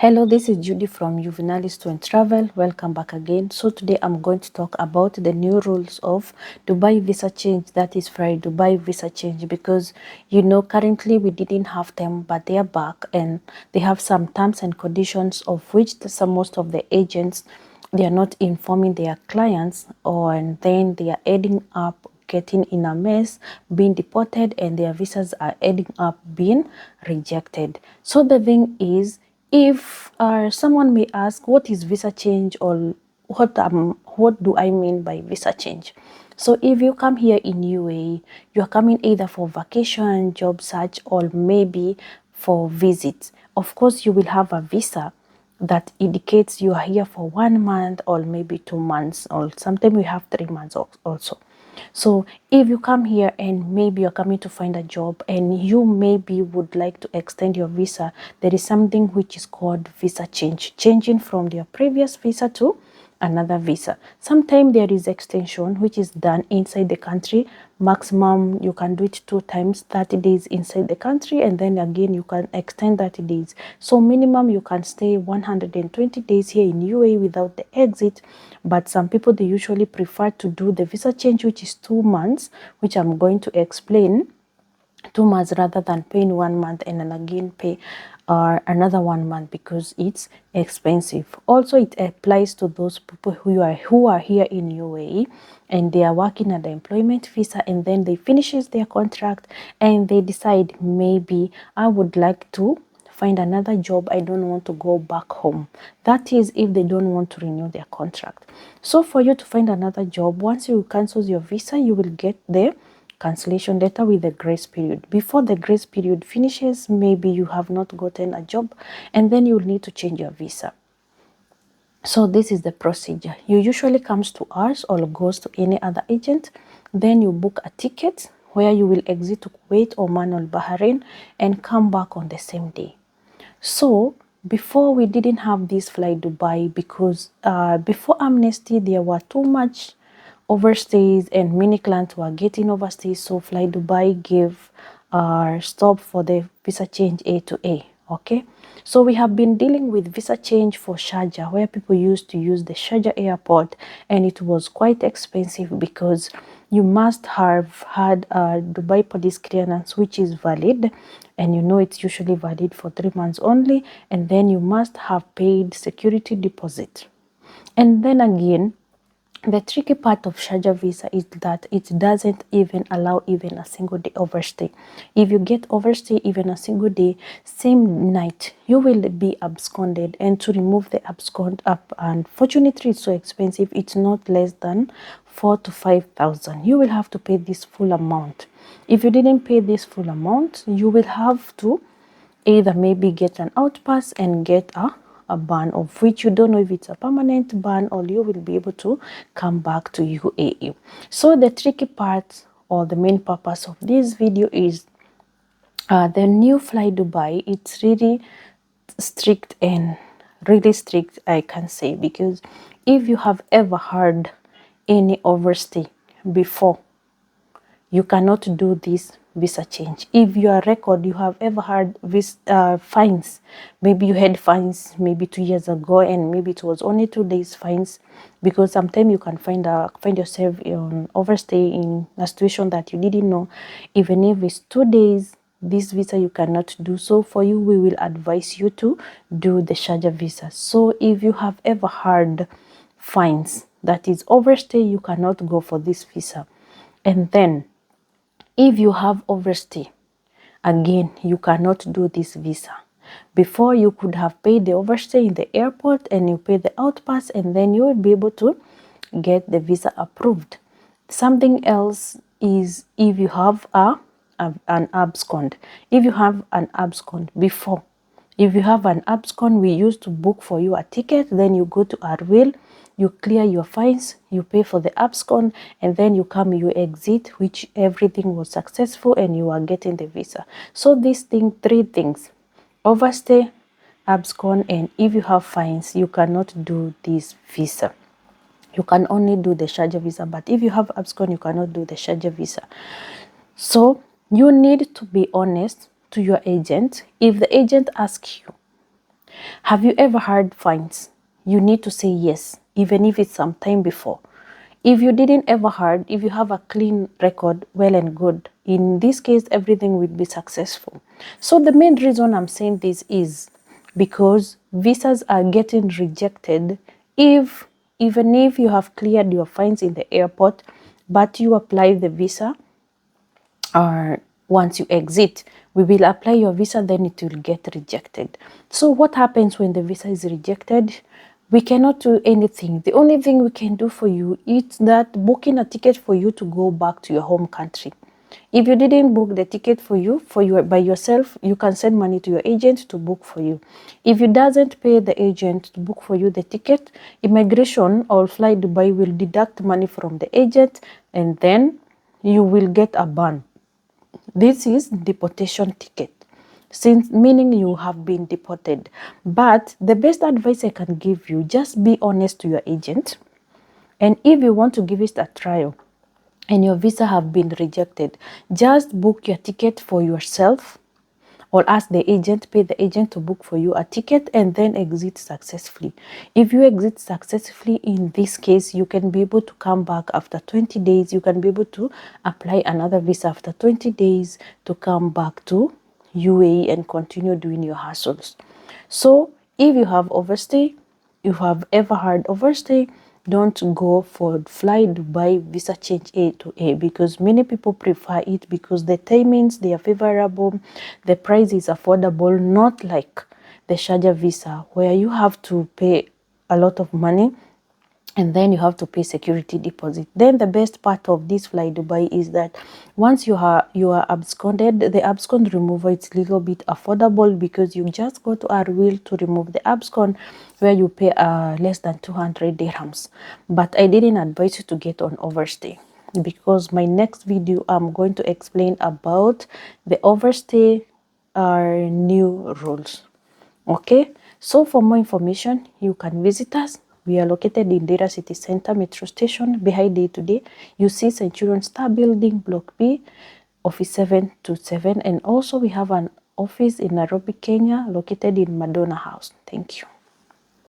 Hello, this is Judy from Juvenalis to and Travel. Welcome back again. So today I'm going to talk about the new rules of Dubai visa change, that is Friday Dubai visa change, because currently we didn't have them, but they are back and they have some terms and conditions of which most of the agents, they are not informing their clients, and then they are adding up getting in a mess, being deported, and their visas are adding up being rejected. So the thing is, if someone may ask, what is visa change, or what do I mean by visa change? So if you come here in UAE, you are coming either for vacation, job search, or maybe for visits. Of course, you will have a visa that indicates you are here for 1 month or maybe 2 months, or sometimes we have 3 months also. So if you come here and maybe you're coming to find a job and you maybe would like to extend your visa, there is something which is called visa change, changing from your previous visa to another visa. Sometimes there is extension which is done inside the country. Maximum you can do it 2 times, 30 days inside the country, and then again you can extend 30 days. So minimum you can stay 120 days here in UAE without the exit. But some people, they usually prefer to do the visa change, which is 2 months, which I'm going to explain. 2 months rather than paying 1 month and then again pay another 1 month, because it's expensive. Also, it applies to those people who are here in UAE and they are working at the employment visa, and then they finishes their contract and they decide, maybe I would like to find another job, I don't want to go back home. That is if they don't want to renew their contract. So for you to find another job, once you cancel your visa, you will get the cancellation letter with the grace period. Before the grace period finishes, maybe you have not gotten a job, and then you'll need to change your visa. So this is the procedure. You usually comes to us or goes to any other agent. Then you book a ticket where you will exit to Kuwait, Oman or Bahrain and come back on the same day. So before, we didn't have this Fly Dubai, because before amnesty there were too much overstays and many clients were getting overstays. So Fly Dubai gave stop for the visa change A2A. Okay, so we have been dealing with visa change for Sharjah, where people used to use the Sharjah airport, and it was quite expensive because you must have had a Dubai police clearance which is valid, and it's usually valid for 3 months only, and then you must have paid security deposit. And then again, the tricky part of Sharjah visa is that it doesn't even allow even a single day overstay. If you get overstay even a single day, same night, you will be absconded. And to remove the abscond up, unfortunately, it's so expensive. It's not less than 4,000 to 5,000. You will have to pay this full amount. If you didn't pay this full amount, you will have to either maybe get an outpass and get a ban, of which you don't know if it's a permanent ban or you will be able to come back to UAE. So the tricky part, or the main purpose of this video, is the new Fly Dubai. It's really strict, and really strict, I can say, because if you have ever heard any overstay before, you cannot do this visa change. If your record, you have ever had fines, maybe you had fines maybe 2 years ago and maybe it was only 2 days fines, because sometimes you can find yourself in overstay in a situation that you didn't know. Even if it's 2 days, this visa you cannot do. So for you, we will advise you to do the Sharjah visa. So if you have ever had fines, that is overstay, you cannot go for this visa. And then if you have overstay, again, you cannot do this visa. Before, you could have paid the overstay in the airport and you pay the outpass, and then you will be able to get the visa approved. Something else is if you have an Abscon. If you have an Abscon before, if you have an Abscon, we used to book for you a ticket, then you go to Arwil, you clear your fines, you pay for the Abscon, and then you come, you exit, which everything was successful and you are getting the visa. So these three things, overstay, Abscon, and if you have fines, you cannot do this visa. You can only do the Sharjah visa, but if you have Abscon, you cannot do the Sharjah visa. So you need to be honest to your agent. If the agent asks you, Have you ever heard fines? You need to say yes, even if it's some time before. If you didn't ever heard, if you have a clean record, well and good. In this case, everything will be successful. So the main reason I'm saying this is because visas are getting rejected even if you have cleared your fines in the airport, but you apply the visa, or once you exit, we will apply your visa, then it will get rejected. So what happens when the visa is rejected? We cannot do anything. The only thing we can do for you is that booking a ticket for you to go back to your home country. If you didn't book the ticket for you by yourself, you can send money to your agent to book for you. If you doesn't pay the agent to book for you the ticket, immigration or Fly Dubai will deduct money from the agent, and then you will get a ban. This is deportation ticket, since meaning you have been deported. But the best advice I can give you, just be honest to your agent. And if you want to give it a trial and your visa have been rejected, just book your ticket for yourself, or ask the agent, pay the agent to book for you a ticket, and then exit successfully. If you exit successfully, in this case, you can be able to come back after 20 days. You can be able to apply another visa after 20 days to come back to UAE and continue doing your hustles. So if you have overstay, you have ever had overstay, don't go for Fly Dubai visa change A2A, because many people prefer it because the timings, they are favorable, the price is affordable, not like the Sharjah visa where you have to pay a lot of money and then you have to pay security deposit. Then the best part of this Fly Dubai is that once you are absconded, the abscon removal is a little bit affordable, because you just go to Arwil to remove the abscon, where you pay less than 200 dirhams. But I didn't advise you to get on overstay, because my next video I'm going to explain about the overstay new rules. Okay, so for more information, you can visit us. We are located in Dera City Center Metro Station. Behind A2A, you see Centurion Star Building, Block B, Office 727. And also we have an office in Nairobi, Kenya, located in Madonna House. Thank you.